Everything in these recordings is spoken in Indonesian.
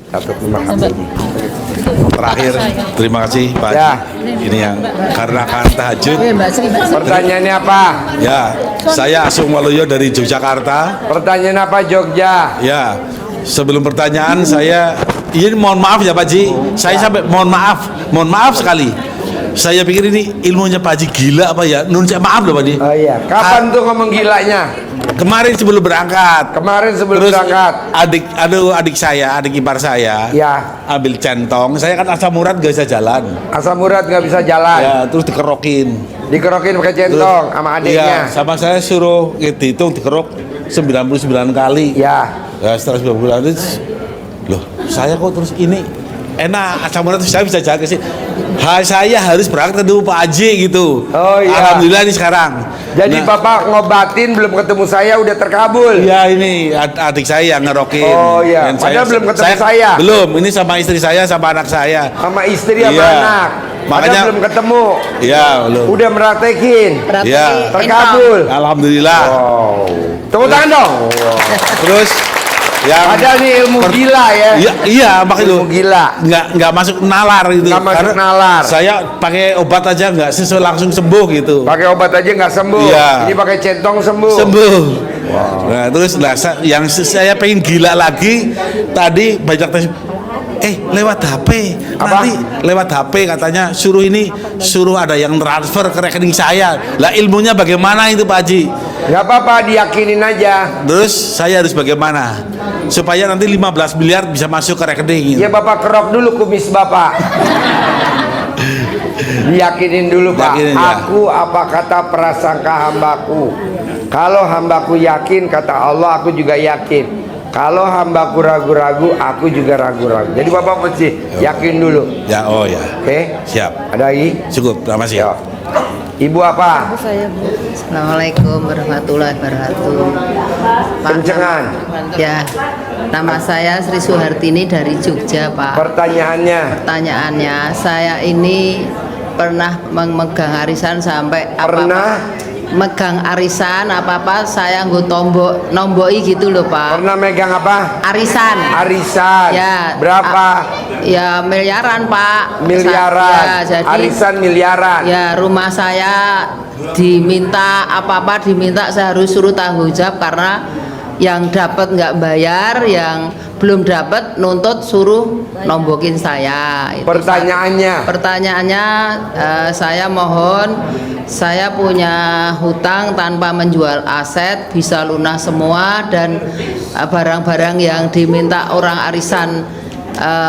Terima kasih. Terakhir, terima kasih Pak Ya. Haji. Ini yang karena akan tahajud. Pertanyaannya apa? Ya, saya Asung Waluyo dari Yogyakarta. Pertanyaan apa Jogja? Ya, sebelum pertanyaan saya ini mohon maaf ya Pak Haji. Saya sampai mohon maaf sekali. Saya pikir ini ilmunya Pak Haji gila apa ya? Nun saya maaf loh Pak Haji. Oh iya. Kapan tuh ngomong gilanya? Kemarin sebelum berangkat. Kemarin sebelum Terus berangkat. adik ipar saya, Ya. ambil centong. Saya kan asam urat gak bisa jalan. Asam urat nggak bisa jalan. Ya, terus dikerokin. Dikerokin pakai centong sama adiknya. Iya, sama saya suruh dihitung dikerok 99 kali. Ya. Ya, setelah 99 kali, loh, saya kok terus ini enak asam urat saya bisa jalan ke sini. Saya harus berangkat ketemu Pak Haji gitu. Oh iya. Alhamdulillah nih sekarang. Jadi Nah, Bapak ngobatin belum ketemu saya udah terkabul. iya ini adik saya yang ngerokin. Oh iya. Dan Padahal belum ketemu saya. Belum, ini sama istri saya sama anak saya. Sama istri sama Iya. anak. Padahal Makanya belum ketemu. Iya, belum. Udah meratekin. Iya. Terkabul. Alhamdulillah. Wow. Tepuk tangan dong. Terus yang Ada nih ilmu gila ya. Iya, makanya Ilmu gila. nggak masuk nalar gitu. Nggak masuk Karena nalar. Saya pakai obat aja nggak sesuai langsung sembuh gitu. Pakai obat aja nggak sembuh. Iya. Ini pakai centong sembuh. Sembuh. Nah, terus yang saya pengen gila lagi tadi banyak tes. Lewat HP. Apa? Nanti lewat HP katanya suruh ada yang transfer ke rekening saya. Lah ilmunya bagaimana itu Pak Haji? Nggak apa-apa, diyakinin aja. Terus saya harus bagaimana supaya nanti 15 miliar bisa masuk ke rekening? Ya Bapak kerok dulu kumis Bapak. Diyakinin dulu Pak. Yakinin, ya. Aku apa kata prasangka hambaku. Kalau hambaku yakin kata Allah, aku juga yakin. Kalau hambaku ragu-ragu, aku juga ragu-ragu. Jadi Bapak mesti yakin dulu. Ya, oh ya. Oke? Siap. Ada lagi? Cukup, terima kasih. Ya. Ibu apa? Assalamualaikum warahmatullahi wabarakatuh. Pak, Kencengan. ya, nama saya Sri Suhartini dari Jogja, Pak. Pertanyaannya. Pertanyaannya, saya ini pernah memegang arisan sampai Pernah? megang arisan apa-apa saya nggo nomboi gitu loh, Pak. Pernah megang apa? Arisan. Arisan. Ya. Berapa? Ya miliaran, Pak. Miliaran. Ya, jadi Arisan miliaran. ya rumah saya diminta apa-apa diminta saya harus suruh tanggung jawab karena yang dapat nggak bayar, yang belum dapat nuntut suruh nombokin saya. Itu pertanyaannya saya mohon, saya punya hutang tanpa menjual aset bisa lunas semua dan barang-barang yang diminta orang arisan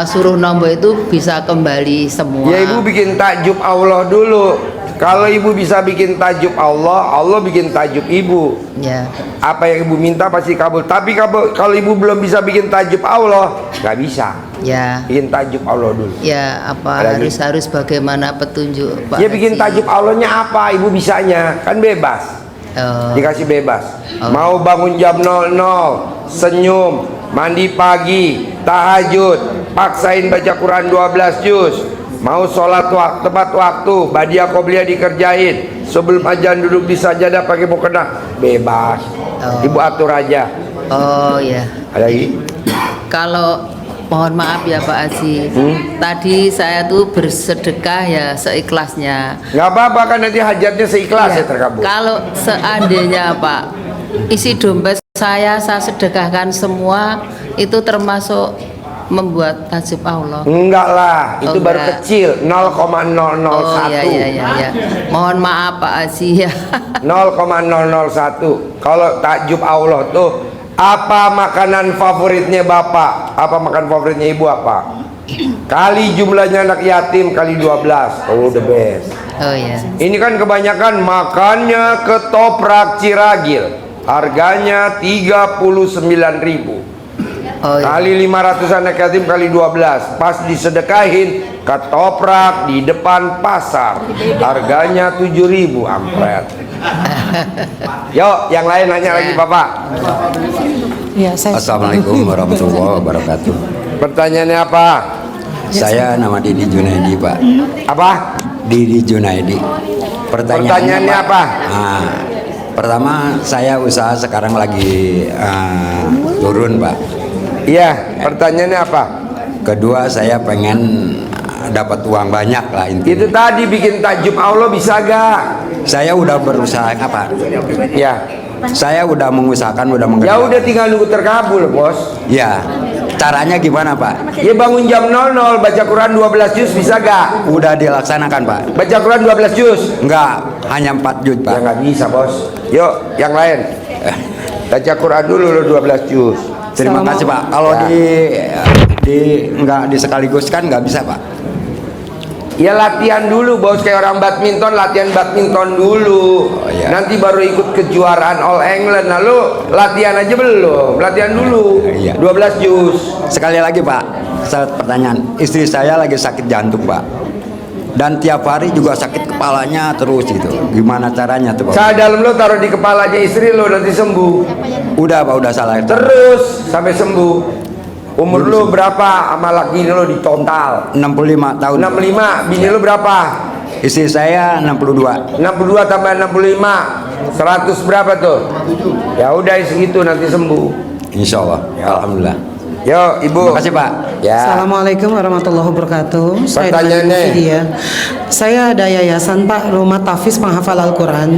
suruh nombor itu bisa kembali semua. Ya Ibu bikin takjub Allah dulu. Kalau Ibu bisa bikin takjub Allah, Allah bikin takjub Ibu. Ya. Apa yang Ibu minta pasti kabul. Tapi kalau Ibu belum bisa bikin takjub Allah, nggak bisa. Ya. Bikin takjub Allah dulu. Ya, apa Ada lagi? harus bagaimana petunjuk Pak Ya bikin Haji? takjub Allahnya apa? Ibu bisanya kan bebas. Oh. Dikasih bebas. Oh. Mau bangun jam 00, senyum, mandi pagi, tahajud, paksain baca Quran 12 juz. Mau sholat tepat waktu, badiah qobliyah dikerjain, sebelum azan duduk di sajadah pakai mukena, bebas. Oh. Ibu atur aja. Oh ya. Ada lagi? Kalau mohon maaf ya Pak Haji, tadi saya tuh bersedekah ya seikhlasnya. Nggak apa-apa kan nanti hajatnya seikhlas ya terkabul. Kalau seandainya Pak, isi dompet saya sedekahkan semua, itu termasuk membuat tajub Allah. Enggak lah, itu Oh, baru enggak. kecil 0,001. Oh iya. Mohon maaf Pak Haji ya. 0,001. Kalau takjub Allah tuh apa makanan favoritnya Bapak? Apa makanan favoritnya Ibu apa? Kali jumlahnya anak yatim kali 12. Oh the best. Oh iya. Ini kan kebanyakan makannya ketoprak Ciragil. Harganya 39.000. Oh iya. Kali 500 anak yatim kali 12. Pas disedekahin ketoprak di depan pasar. Harganya 7.000 ampret. Yuk, yang lain nanya lagi Bapak. Ya, saya Assalamualaikum warahmatullahi wabarakatuh. Pertanyaannya apa? Saya nama Didi Junaidi, Pak. Apa? Didi Junaidi. Pertanyaannya Pak. apa? Nah, pertama saya usaha sekarang lagi turun, Pak. Iya, pertanyaannya apa? Kedua, saya pengen dapat uang banyak lah intinya. Itu tadi bikin takjub Allah bisa gak? Saya udah berusaha apa? Ya. Saya udah mengusahakan, udah Ya mengerjakan. udah tinggal nunggu terkabul, Bos. Ya, caranya gimana Pak? Ya bangun jam 00 baca Quran 12 juz bisa gak? Udah dilaksanakan Pak? Baca Quran 12 juz. Enggak, hanya 4 juz Ya Pak. nggak bisa, Bos. Yuk, yang lain. Baca Quran dulu lo 12 juz. Terima kasih Pak. Kalau Ya. enggak disekaligus kan nggak bisa Pak. Ya latihan dulu, Bos, kayak orang badminton, latihan badminton dulu. Oh, iya. Nanti baru ikut kejuaraan All England. Nah, lu latihan aja belum? Latihan dulu. Iya. 12 juz. Sekali lagi Pak, satu pertanyaan. Istri saya lagi sakit jantung Pak. Dan tiap hari juga sakit kepalanya terus gitu. Gimana caranya tuh Pak? Saya dalam lo taruh di kepalanya istri lo nanti sembuh. Udah Pak, udah salah. Terus sampai sembuh. Umur lo berapa sama laki lo ditontal? 65 tahun. 65. Bini lo berapa? Istri saya 62. 62 tambah 65. 100 berapa tuh? Ya udah segitu nanti sembuh. Insya Allah. Alhamdulillah. Yo, Ibu. Terima kasih Pak. Ya. Assalamualaikum warahmatullahi wabarakatuh. Saya Pertanyaannya. Dwi Mufidia. Saya ada yayasan Pak, Rumah Tahfiz Penghafal Al-Quran.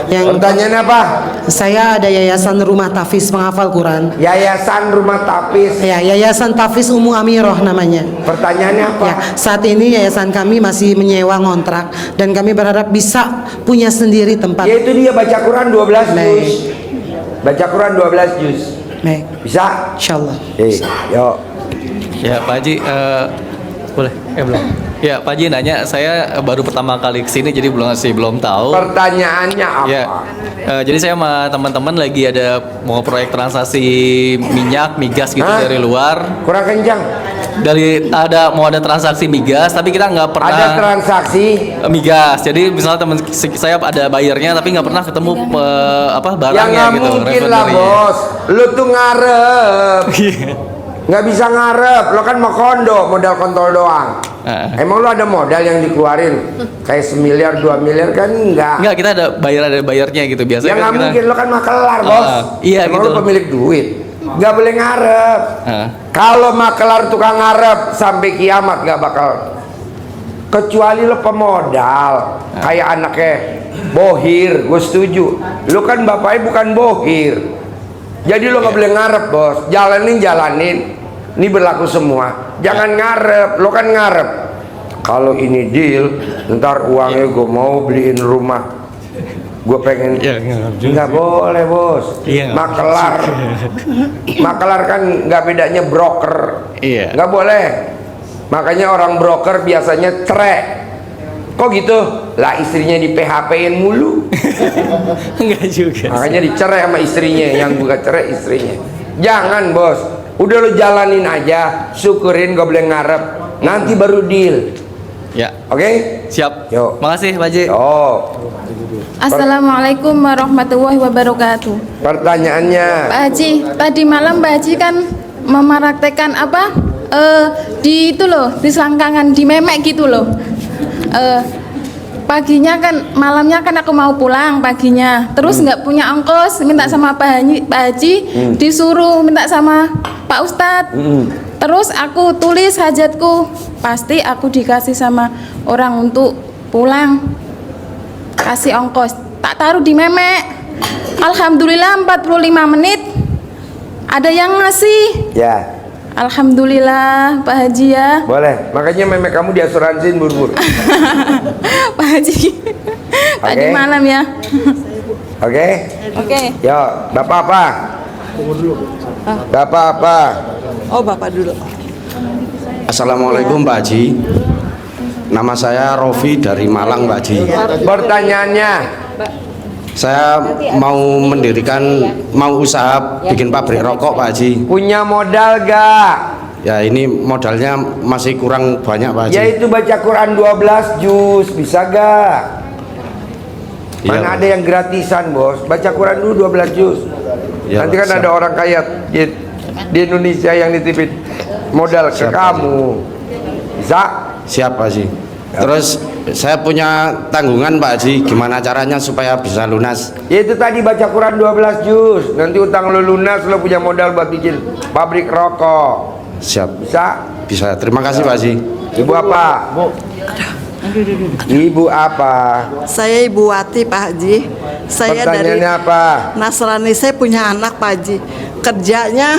Pertanyaannya apa? Saya ada yayasan Rumah Tahfiz Penghafal Quran. Yayasan Rumah Tahfiz. Ya, Yayasan Tahfiz Ummu Amiroh namanya. Pertanyaannya apa? Ya, saat ini yayasan kami masih menyewa ngontrak dan kami berharap bisa punya sendiri tempat. Yaitu dia baca Quran 12 Baik. juz. Baca Quran 12 juz. Baik, Bisa? insyaallah. Yuk. Ya Pak Haji, boleh? Belum. Ya Pak Haji nanya, saya baru pertama kali kesini jadi belum tahu. Pertanyaannya apa? Ya, jadi saya sama teman-teman lagi ada mau proyek transaksi minyak, migas gitu Hah? dari luar. Kurang kencang. Mau ada transaksi migas, tapi kita nggak pernah. Ada transaksi migas. Jadi misalnya teman saya ada bayarnya, tapi nggak pernah ketemu yang barangnya nggak gitu. mungkin lah, refinery-nya. Bos. Lu tuh ngarep. Nggak bisa ngarep. Lo kan mau kondo, modal kontol doang. Emang lu ada modal yang dikeluarin kayak 1 miliar 2 miliar kan enggak? Enggak, kita ada bayarnya gitu biasanya. Ya kan nggak kita- mungkin, lo kan makelar, Bos. Iya, Emang gitu. lu pemilik duit. Nggak boleh ngarep. Kalau makelar tukang ngarep sampai kiamat nggak bakal. Kecuali lo pemodal, kayak anaknya Bohir, gue setuju. Lo kan bapaknya bukan Bohir, jadi lo nggak boleh ngarep, Bos. Jalanin. Ini berlaku semua. Jangan ngarep, lo kan ngarep. Kalau ini deal, ntar uangnya gue mau beliin rumah. Gue pengen. Nggak boleh, Bos. Makelar. Makelar kan nggak bedanya broker. Iya. Nggak boleh. Makanya orang broker biasanya cerai. Kok gitu? Lah istrinya di PHP-in mulu. Enggak juga. Makanya dicerai sama istrinya. Yang bukan cerai istrinya. Jangan, Bos. Udah lo jalanin aja, syukurin, gak boleh ngarep. Nanti baru deal. Ya. Oke? Siap. Yuk. Makasih Pak Haji. Oh, Assalamualaikum warahmatullahi wabarakatuh. pertanyaannya. Pak Haji, tadi malam Pak Haji kan mempraktekkan apa? Di itu loh, di selangkangan, di memek gitu loh. Paginya kan, malamnya kan aku mau pulang paginya, terus nggak punya ongkos, minta sama Pak Haji, disuruh minta sama Pak Ustadz. Terus aku tulis hajatku, pasti aku dikasih sama orang untuk pulang, kasih ongkos, tak taruh di memek. Alhamdulillah 45 menit ada yang ngasih. Ya, Alhamdulillah Pak Haji ya. boleh. Makanya memek kamu diasuransiin buru-buru. Pak Haji tadi Oke. malam ya. Oke? Oke. Yo, Bapak apa? Bapak apa? Oh, Bapak dulu. Assalamualaikum Pak Haji. Nama saya Rofi dari Malang Pak Haji. Pertanyaannya. Saya mau usaha bikin pabrik rokok Pak Haji. Punya modal gak? Ya ini modalnya masih kurang banyak Pak Haji. Yaitu baca Quran 12 juz, bisa gak? Iya, Mana Pak. ada yang gratisan, Bos? Baca Quran dulu 12 juz. Iya, Nanti Pak, kan siap. ada orang kaya di Indonesia yang nitipin modal ke Siap, Pak. kamu. Bisa? Siap Pak Haji. Terus saya punya tanggungan Pak Haji. Gimana caranya supaya bisa lunas? Yaitu tadi baca Quran 12 juz. Nanti utang lo lunas, lo punya modal buat bikin pabrik rokok. Siap. Bisa? Bisa. Terima kasih Pak Haji. Ibu apa? Ibu apa? Saya Ibu Wati Pak Haji. Saya dari Pertanyaannya apa? Nasrani. Saya punya anak Pak Haji. Kerjanya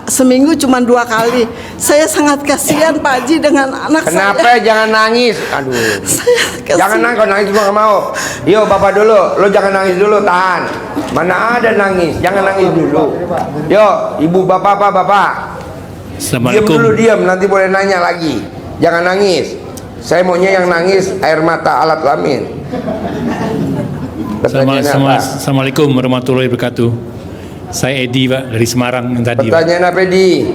seminggu cuma 2 kali. Saya sangat kasihan Pak Haji dengan anak Kenapa saya. jangan nangis? Aduh. Saya kasihan. Jangan nangis, kalau nangis gua gak mau. Yo bapak dulu, lo jangan nangis dulu, tahan. Mana ada nangis, jangan nangis dulu. Yo, ibu bapak apa bapak? Diam dulu, diam, nanti boleh nanya lagi. Jangan nangis. Saya maunya yang nangis air mata alat kelamin. Pertanyaannya apa? Assalamualaikum warahmatullahi wabarakatuh. Saya Edi Pak dari Semarang yang tadi. Pak. Pertanyaan apa di?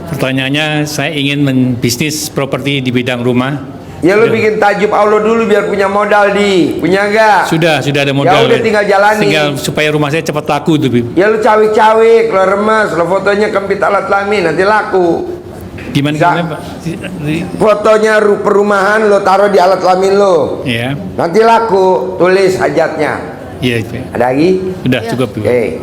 Pertanyaannya saya ingin bisnis properti di bidang rumah. Ya lu bikin tajub Allah dulu biar punya modal di. Punya enggak? Sudah ada modal. Ya udah tinggal jalani. Tinggal supaya rumah saya cepat laku tuh. Ya lu cawik-cawik, lo remes, lo fotonya kempit alat kelamin nanti laku. Gimana Pak? Fotonya perumahan lo taruh di alat kelamin lo. Ya. Nanti laku, tulis hajatnya. Iya. Ada lagi? Sudah cukup. Oke.